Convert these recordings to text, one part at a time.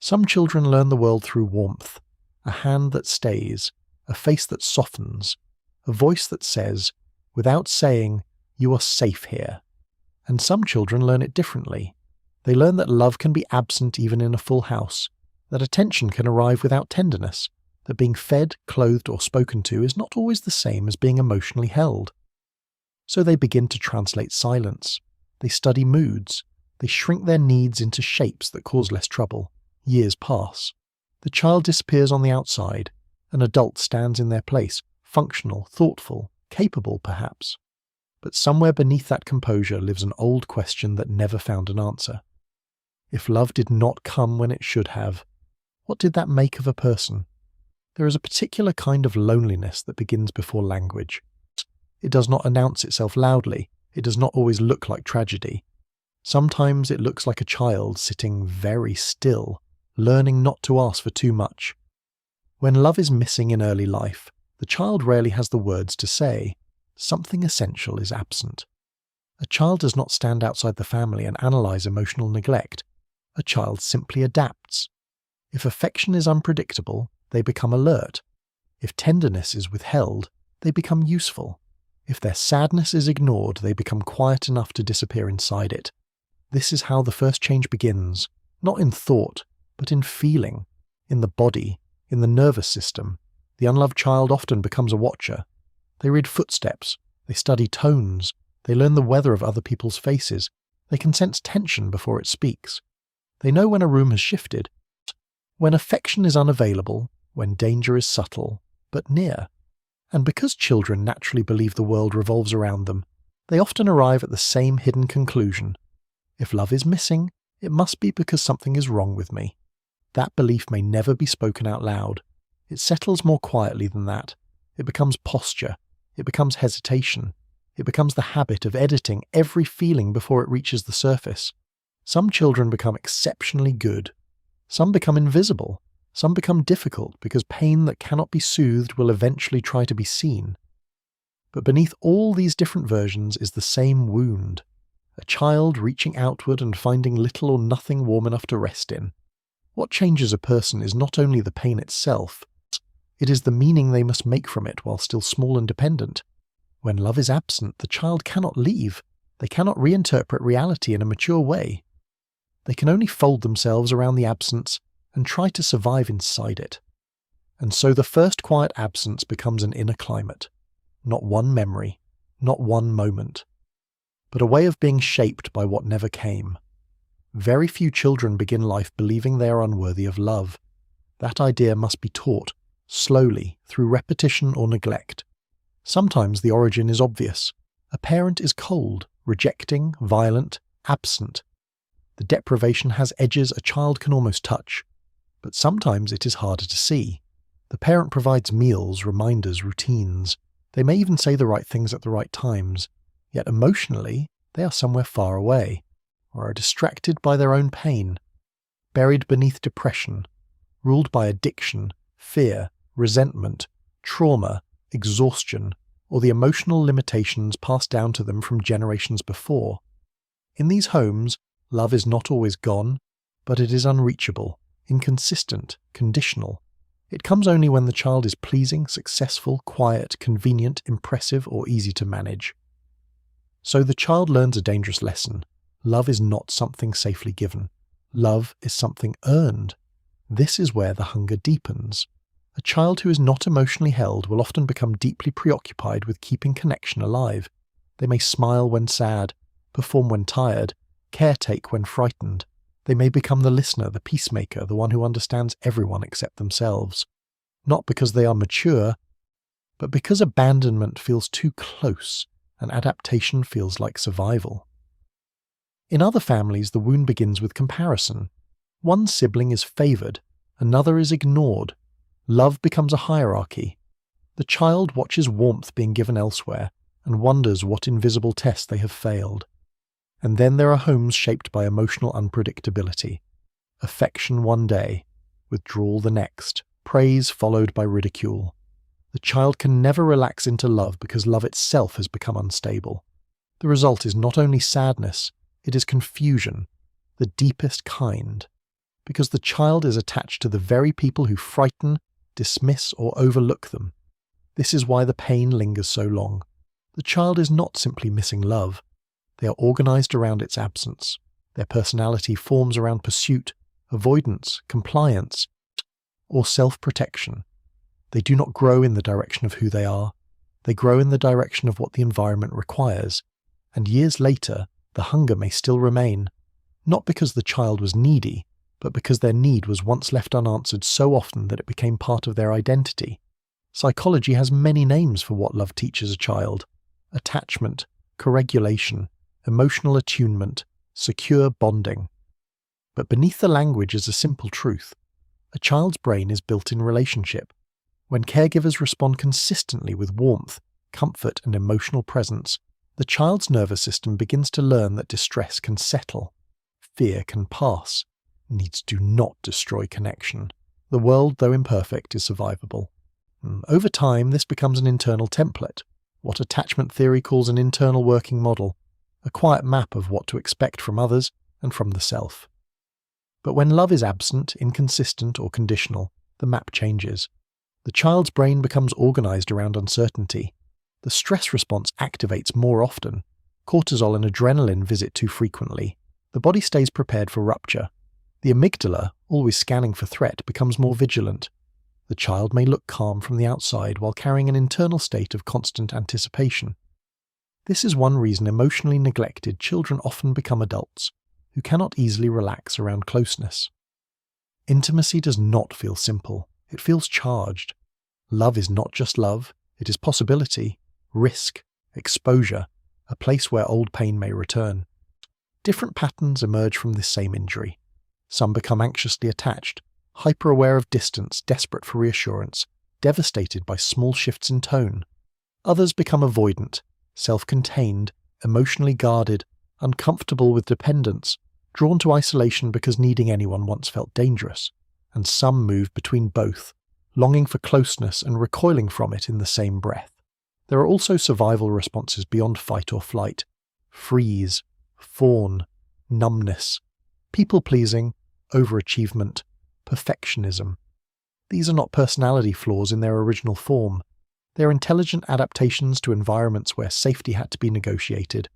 Some children learn the world through warmth, a hand that stays, a face that softens, a voice that says, without saying, "You are safe here." And some children learn it differently. They learn that love can be absent even in a full house, that attention can arrive without tenderness, that being fed, clothed, or spoken to is not always the same as being emotionally held. So they begin to translate silence. They study moods. They shrink their needs into shapes that cause less trouble. Years pass. The child disappears on the outside. An adult stands in their place, functional, thoughtful, capable perhaps. But somewhere beneath that composure lives an old question that never found an answer. If love did not come when it should have, what did that make of a person? There is a particular kind of loneliness that begins before language. It does not announce itself loudly. It does not always look like tragedy. Sometimes it looks like a child sitting very still, learning not to ask for too much. When love is missing in early life, the child rarely has the words to say. Something essential is absent. A child does not stand outside the family and analyze emotional neglect. A child simply adapts. If affection is unpredictable, they become alert. If tenderness is withheld, they become useful. If their sadness is ignored, they become quiet enough to disappear inside it. This is how the first change begins, not in thought, but in feeling, in the body, in the nervous system. The unloved child often becomes a watcher. They read footsteps, they study tones, they learn the weather of other people's faces, they can sense tension before it speaks. They know when a room has shifted, when affection is unavailable, when danger is subtle, but near. And because children naturally believe the world revolves around them, they often arrive at the same hidden conclusion. If love is missing, it must be because something is wrong with me. That belief may never be spoken out loud. It settles more quietly than that. It becomes posture. It becomes hesitation. It becomes the habit of editing every feeling before it reaches the surface. Some children become exceptionally good. Some become invisible. Some become difficult because pain that cannot be soothed will eventually try to be seen. But beneath all these different versions is the same wound. A child reaching outward and finding little or nothing warm enough to rest in. What changes a person is not only the pain itself, it is the meaning they must make from it while still small and dependent. When love is absent, the child cannot leave. They cannot reinterpret reality in a mature way. They can only fold themselves around the absence and try to survive inside it. And so the first quiet absence becomes an inner climate. Not one memory, not one moment, but a way of being shaped by what never came. Very few children begin life believing they are unworthy of love. That idea must be taught, slowly, through repetition or neglect. Sometimes the origin is obvious. A parent is cold, rejecting, violent, absent. The deprivation has edges a child can almost touch. But sometimes it is harder to see. The parent provides meals, reminders, routines. They may even say the right things at the right times, yet emotionally they are somewhere far away, or are distracted by their own pain, buried beneath depression, ruled by addiction, fear, resentment, trauma, exhaustion, or the emotional limitations passed down to them from generations before. In these homes, love is not always gone, but it is unreachable, inconsistent, conditional. It comes only when the child is pleasing, successful, quiet, convenient, impressive, or easy to manage. So the child learns a dangerous lesson. Love is not something safely given. Love is something earned. This is where the hunger deepens. A child who is not emotionally held will often become deeply preoccupied with keeping connection alive. They may smile when sad, perform when tired, caretake when frightened. They may become the listener, the peacemaker, the one who understands everyone except themselves. Not because they are mature, but because abandonment feels too close and adaptation feels like survival. In other families, the wound begins with comparison. One sibling is favoured, another is ignored. Love becomes a hierarchy. The child watches warmth being given elsewhere and wonders what invisible test they have failed. And then there are homes shaped by emotional unpredictability. Affection one day, withdrawal the next, praise followed by ridicule. The child can never relax into love because love itself has become unstable. The result is not only sadness, it is confusion, the deepest kind. because the child is attached to the very people who frighten, dismiss, or overlook them. This is why the pain lingers so long. The child is not simply missing love. They are organized around its absence. Their personality forms around pursuit, avoidance, compliance, or self-protection. They do not grow in the direction of who they are. They grow in the direction of what the environment requires, and years later, the hunger may still remain, not because the child was needy, but because their need was once left unanswered so often that it became part of their identity. Psychology has many names for what love teaches a child: attachment, co-regulation, emotional attunement, secure bonding. But beneath the language is a simple truth. A child's brain is built in relationship. When caregivers respond consistently with warmth, comfort, and emotional presence, the child's nervous system begins to learn that distress can settle, fear can pass, needs do not destroy connection. The world, though imperfect, is survivable. Over time, this becomes an internal template, what attachment theory calls an internal working model, a quiet map of what to expect from others and from the self. But when love is absent, inconsistent, or conditional, the map changes. The child's brain becomes organized around uncertainty. The stress response activates more often. Cortisol and adrenaline visit too frequently. The body stays prepared for rupture. The amygdala, always scanning for threat, becomes more vigilant. The child may look calm from the outside while carrying an internal state of constant anticipation. This is one reason emotionally neglected children often become adults, who cannot easily relax around closeness. Intimacy does not feel simple. It feels charged. Love is not just love, it is possibility, risk, exposure, a place where old pain may return. Different patterns emerge from this same injury. Some become anxiously attached, hyper-aware of distance, desperate for reassurance, devastated by small shifts in tone. Others become avoidant, self-contained, emotionally guarded, uncomfortable with dependence, drawn to isolation because needing anyone once felt dangerous. And some move between both, longing for closeness and recoiling from it in the same breath. There are also survival responses beyond fight or flight: freeze, fawn, numbness, people-pleasing, overachievement, perfectionism. These are not personality flaws in their original form. They are intelligent adaptations to environments where safety had to be negotiated.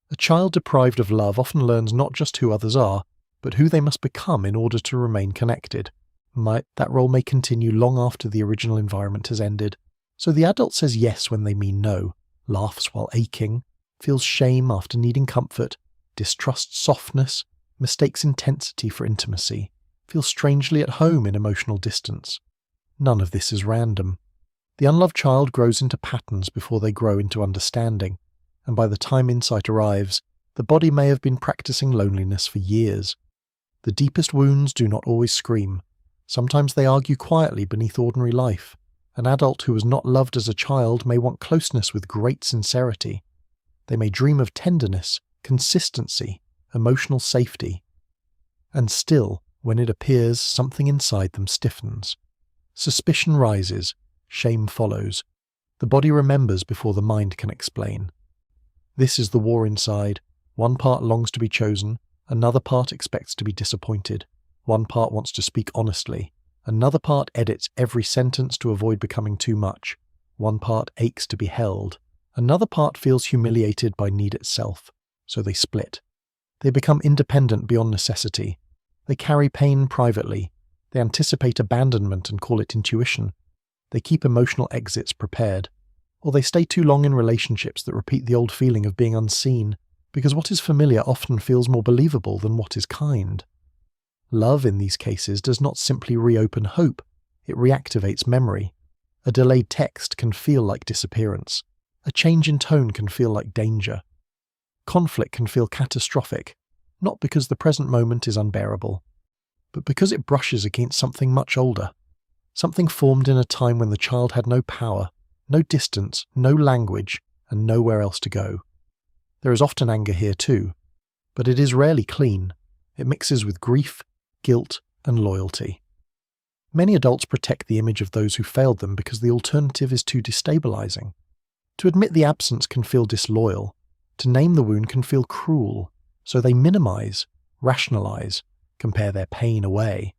A child deprived of love often learns not just who others are, but who they must become in order to remain connected. That role may continue long after the original environment has ended. So the adult says yes when they mean no, laughs while aching, feels shame after needing comfort, distrusts softness, mistakes intensity for intimacy, feels strangely at home in emotional distance. None of this is random. The unloved child grows into patterns before they grow into understanding, and by the time insight arrives, the body may have been practicing loneliness for years. The deepest wounds do not always scream. Sometimes they argue quietly beneath ordinary life. An adult who was not loved as a child may want closeness with great sincerity. They may dream of tenderness, consistency, emotional safety. And still, when it appears, something inside them stiffens. Suspicion rises, shame follows. The body remembers before the mind can explain. This is the war inside. One part longs to be chosen, another part expects to be disappointed. One part wants to speak honestly. Another part edits every sentence to avoid becoming too much. One part aches to be held. Another part feels humiliated by need itself. So they split. They become independent beyond necessity. They carry pain privately. They anticipate abandonment and call it intuition. They keep emotional exits prepared. Or they stay too long in relationships that repeat the old feeling of being unseen, because what is familiar often feels more believable than what is kind. Love, in these cases, does not simply reopen hope, it reactivates memory. A delayed text can feel like disappearance. A change in tone can feel like danger. Conflict can feel catastrophic, not because the present moment is unbearable, but because it brushes against something much older, something formed in a time when the child had no power, no distance, no language, and nowhere else to go. There is often anger here too, but it is rarely clean. It mixes with grief, guilt, and loyalty. Many adults protect the image of those who failed them because the alternative is too destabilizing. To admit the absence can feel disloyal. To name the wound can feel cruel. So they minimize, rationalize, compare their pain away.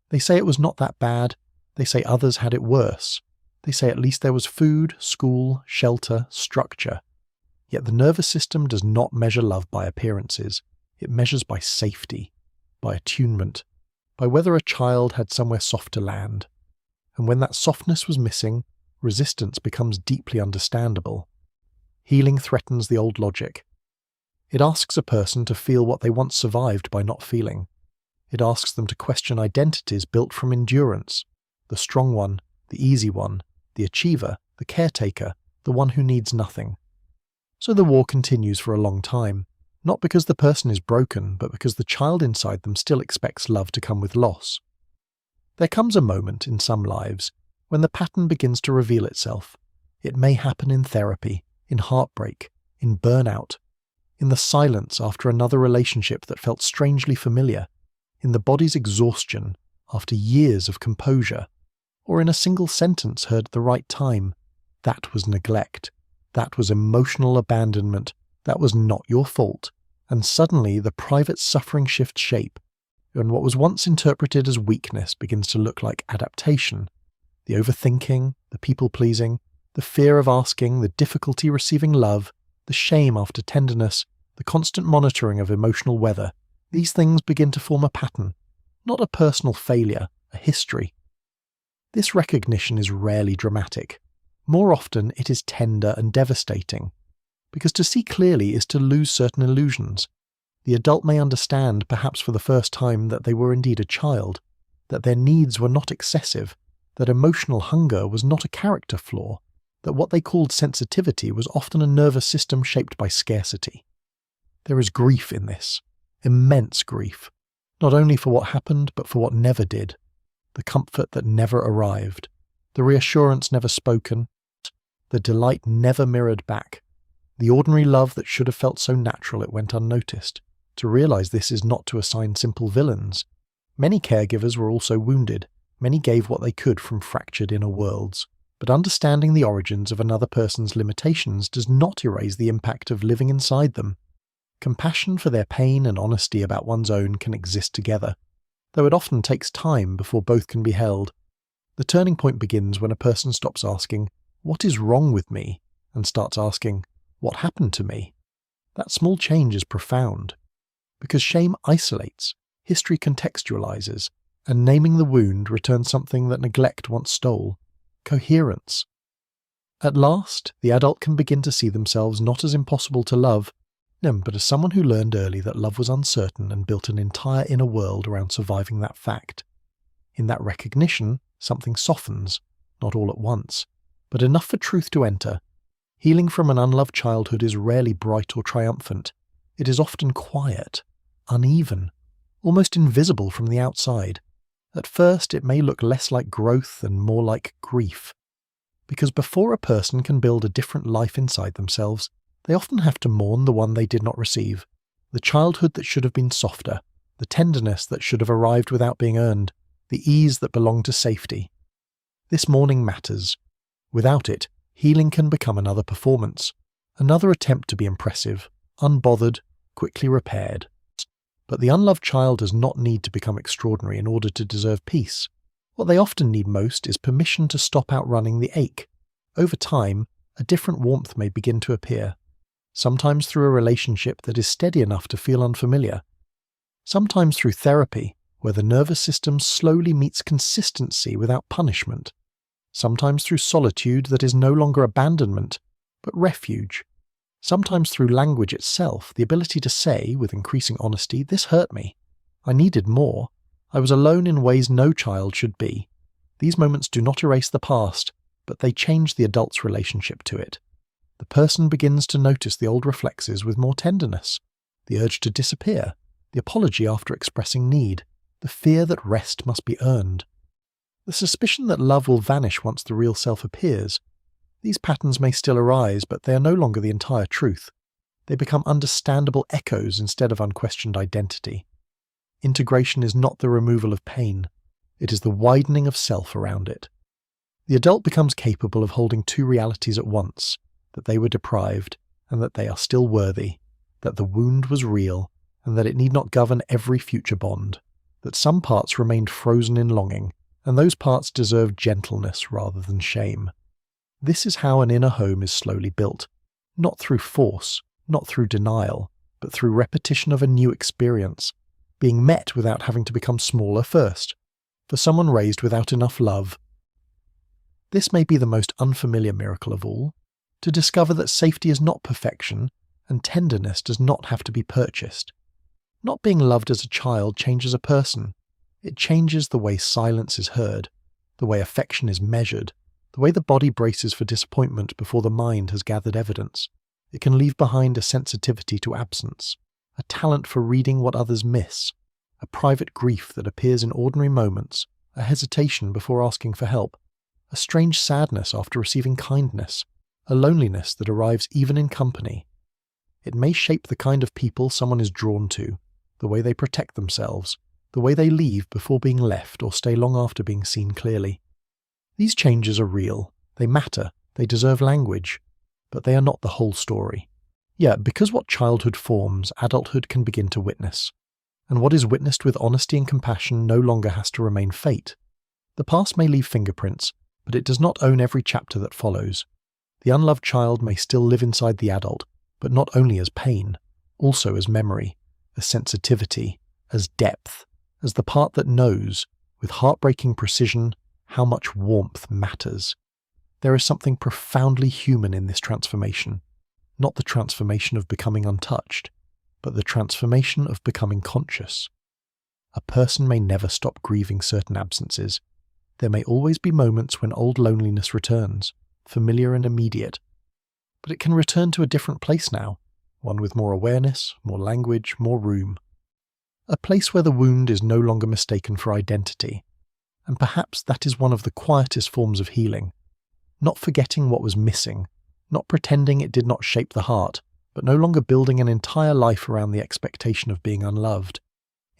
They say it was not that bad. They say others had it worse. They say at least there was food, school, shelter, structure. Yet the nervous system does not measure love by appearances. It measures by safety, by attunement, by whether a child had somewhere soft to land. And when that softness was missing, resistance becomes deeply understandable. Healing threatens the old logic. It asks a person to feel what they once survived by not feeling. It asks them to question identities built from endurance, the strong one, the easy one, the achiever, the caretaker, the one who needs nothing. So the war continues for a long time, not because the person is broken, but because the child inside them still expects love to come with loss. There comes a moment in some lives when the pattern begins to reveal itself. It may happen in therapy, in heartbreak, in burnout, in the silence after another relationship that felt strangely familiar, in the body's exhaustion after years of composure, or in a single sentence heard at the right time. That was neglect. That was emotional abandonment. That was not your fault. And suddenly the private suffering shifts shape, and what was once interpreted as weakness begins to look like adaptation. The overthinking, the people-pleasing, the fear of asking, the difficulty receiving love, the shame after tenderness, the constant monitoring of emotional weather, these things begin to form a pattern, not a personal failure, a history. This recognition is rarely dramatic. More often it is tender and devastating, because to see clearly is to lose certain illusions. The adult may understand, perhaps for the first time, that they were indeed a child, that their needs were not excessive, that emotional hunger was not a character flaw, that what they called sensitivity was often a nervous system shaped by scarcity. There is grief in this, immense grief, not only for what happened but for what never did, the comfort that never arrived, the reassurance never spoken, the delight never mirrored back, the ordinary love that should have felt so natural it went unnoticed. To realize this is not to assign simple villains. Many caregivers were also wounded, many gave what they could from fractured inner worlds. But understanding the origins of another person's limitations does not erase the impact of living inside them. Compassion for their pain and honesty about one's own can exist together, though it often takes time before both can be held. The turning point begins when a person stops asking, "What is wrong with me?" and starts asking, "What happened to me?" That small change is profound, because shame isolates, history contextualizes, and naming the wound returns something that neglect once stole: coherence. At last, the adult can begin to see themselves not as impossible to love, but as someone who learned early that love was uncertain and built an entire inner world around surviving that fact. In that recognition, something softens, not all at once, but enough for truth to enter. Healing from an unloved childhood is rarely bright or triumphant. It is often quiet, uneven, almost invisible from the outside. At first, it may look less like growth and more like grief. Because before a person can build a different life inside themselves, they often have to mourn the one they did not receive, the childhood that should have been softer, the tenderness that should have arrived without being earned, the ease that belonged to safety. This mourning matters. Without it, healing can become another performance, another attempt to be impressive, unbothered, quickly repaired. But the unloved child does not need to become extraordinary in order to deserve peace. What they often need most is permission to stop outrunning the ache. Over time, a different warmth may begin to appear, sometimes through a relationship that is steady enough to feel unfamiliar, sometimes through therapy, where the nervous system slowly meets consistency without punishment, sometimes through solitude that is no longer abandonment, but refuge, sometimes through language itself, the ability to say, with increasing honesty, "This hurt me. I needed more. I was alone in ways no child should be." These moments do not erase the past, but they change the adult's relationship to it. The person begins to notice the old reflexes with more tenderness, the urge to disappear, the apology after expressing need, the fear that rest must be earned, the suspicion that love will vanish once the real self appears. These patterns may still arise, but they are no longer the entire truth. They become understandable echoes instead of unquestioned identity. Integration is not the removal of pain. It is the widening of self around it. The adult becomes capable of holding two realities at once: that they were deprived, and that they are still worthy, that the wound was real, and that it need not govern every future bond. that some parts remained frozen in longing, and those parts deserved gentleness rather than shame. This is how an inner home is slowly built, not through force, not through denial, but through repetition of a new experience, being met without having to become smaller first. For someone raised without enough love, this may be the most unfamiliar miracle of all, to discover that safety is not perfection and tenderness does not have to be purchased. Not being loved as a child changes a person. It changes the way silence is heard, the way affection is measured, the way the body braces for disappointment before the mind has gathered evidence. It can leave behind a sensitivity to absence, a talent for reading what others miss, a private grief that appears in ordinary moments, a hesitation before asking for help, a strange sadness after receiving kindness, a loneliness that arrives even in company. It may shape the kind of people someone is drawn to, the way they protect themselves, the way they leave before being left or stay long after being seen clearly. These changes are real, they matter, they deserve language, but they are not the whole story. Yet, because what childhood forms, adulthood can begin to witness. And what is witnessed with honesty and compassion no longer has to remain fate. The past may leave fingerprints, but it does not own every chapter that follows. The unloved child may still live inside the adult, but not only as pain, also as memory, as sensitivity, as depth, as the part that knows, with heartbreaking precision, how much warmth matters. There is something profoundly human in this transformation, not the transformation of becoming untouched, but the transformation of becoming conscious. A person may never stop grieving certain absences. There may always be moments when old loneliness returns, familiar and immediate. But it can return to a different place now, one with more awareness, more language, more room. A place where the wound is no longer mistaken for identity. And perhaps that is one of the quietest forms of healing. Not forgetting what was missing, not pretending it did not shape the heart, but no longer building an entire life around the expectation of being unloved.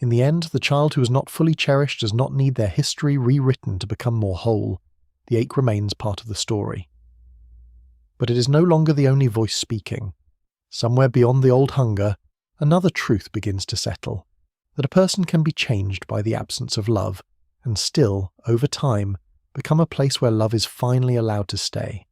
In the end, the child who is not fully cherished does not need their history rewritten to become more whole. The ache remains part of the story. But it is no longer the only voice speaking. Somewhere beyond the old hunger, another truth begins to settle, that a person can be changed by the absence of love, and still, over time, become a place where love is finally allowed to stay.